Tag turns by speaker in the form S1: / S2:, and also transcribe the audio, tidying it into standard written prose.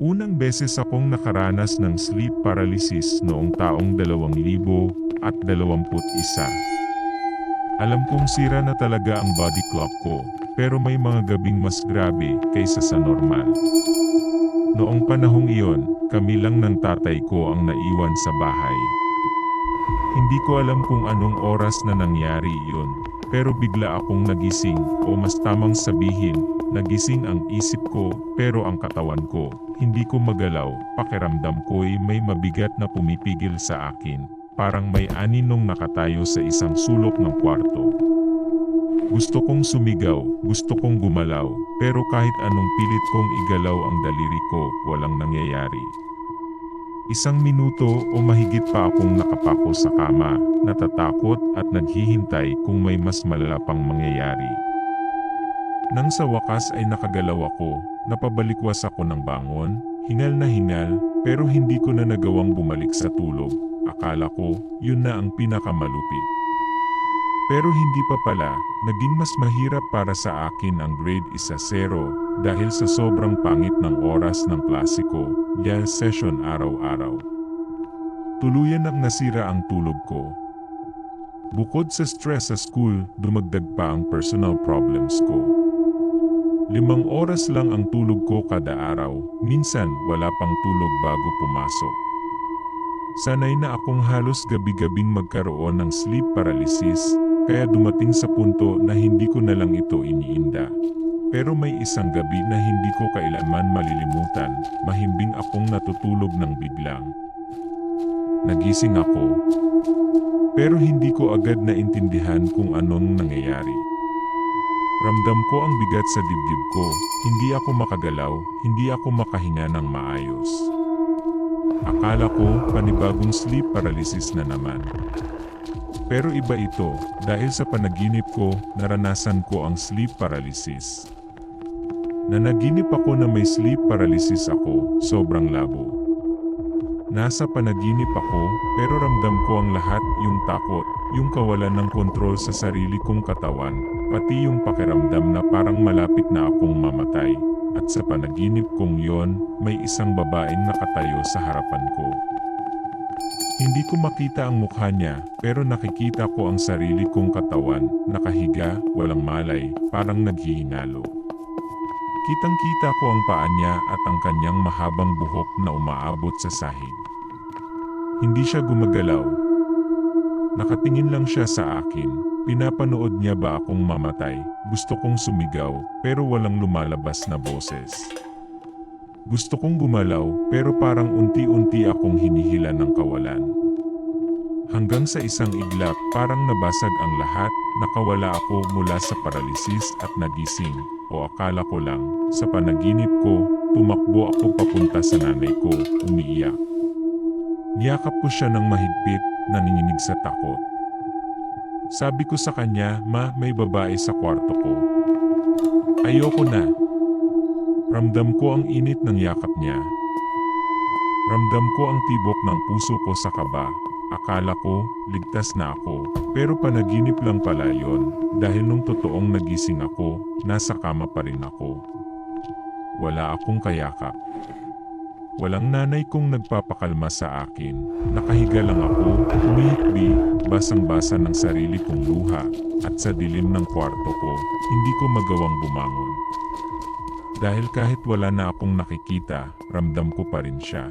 S1: Unang beses akong nakaranas ng sleep paralysis noong taong 2021. Alam kong sira na talaga ang body clock ko, pero may mga gabing mas grabe kaysa sa normal. Noong panahong iyon, kami lang ng tatay ko ang naiwan sa bahay. Hindi ko alam kung anong oras na nangyari iyon, pero bigla akong nagising, o mas tamang sabihin, nagising ang isip ko, pero ang katawan ko, hindi ko magalaw. Pakiramdam ko'y may mabigat na pumipigil sa akin, parang may aninong nakatayo sa isang sulok ng kwarto. Gusto kong sumigaw, gusto kong gumalaw, pero kahit anong pilit kong igalaw ang daliri ko, walang nangyayari. Isang minuto o mahigit pa akong nakapako sa kama, natatakot at naghihintay kung may mas malala pang mangyayari. Nang sa wakas ay nakagalaw ako, napabalikwas ako ng bangon, hingal na hingal, pero hindi ko na nagawang bumalik sa tulog. Akala ko, yun na ang pinakamalupit. Pero hindi pa pala, naging mas mahirap para sa akin ang grade 1-0 dahil sa sobrang pangit ng oras ng klase ko, dahil session araw-araw. Tuluyan ang nasira ang tulog ko. Bukod sa stress sa school, dumagdag pa ang personal problems ko. 5 oras lang ang tulog ko kada araw, minsan wala pang tulog bago pumasok. Sanay na akong halos gabi-gabing magkaroon ng sleep paralysis, kaya dumating sa punto na hindi ko na lang ito iniinda. Pero may isang gabi na hindi ko kailanman malilimutan, mahimbing akong natutulog ng biglang. Nagising ako, pero hindi ko agad naintindihan kung anong nangyayari. Ramdam ko ang bigat sa dibdib ko, hindi ako makagalaw, hindi ako makahinga ng maayos. Akala ko, panibagong sleep paralysis na naman. Pero iba ito, dahil sa panaginip ko, naranasan ko ang sleep paralysis. Nanaginip ako na may sleep paralysis ako, sobrang labo. Nasa panaginip ako, pero ramdam ko ang lahat, yung takot, yung kawalan ng kontrol sa sarili kong katawan, pati yung pakiramdam na parang malapit na akong mamatay. At sa panaginip kong yon, may isang babaeng nakatayo sa harapan ko. Hindi ko makita ang mukha niya, pero nakikita ko ang sarili kong katawan, nakahiga, walang malay, parang naghihingalo. Kitang-kita ko ang paa niya at ang kanyang mahabang buhok na umaabot sa sahig. Hindi siya gumagalaw. Nakatingin lang siya sa akin. Pinapanood niya ba akong mamatay? Gusto kong sumigaw, pero walang lumalabas na boses. Gusto kong gumalaw, pero parang unti-unti akong hinihila ng kawalan. Hanggang sa isang iglap, parang nabasag ang lahat, nakawala ako mula sa paralysis at nagising, o akala ko lang, sa panaginip ko, tumakbo ako papunta sa nanay ko, umiiyak. Niyakap ko siya ng mahigpit, nanginginig sa takot. Sabi ko sa kanya, "Ma, may babae sa kwarto ko." Ayoko na. Ramdam ko ang init ng yakap niya. Ramdam ko ang tibok ng puso ko sa kaba. Akala ko, ligtas na ako. Pero panaginip lang pala yon, dahil nung totoong nagising ako, nasa kama pa rin ako. Wala akong kayakap. Walang nanay kong nagpapakalma sa akin. Nakahiga lang ako, humihikbi, basang-basa ng sarili kong luha, at sa dilim ng kwarto ko, hindi ko magawang bumangon. Dahil kahit wala na akong nakikita, ramdam ko pa rin siya.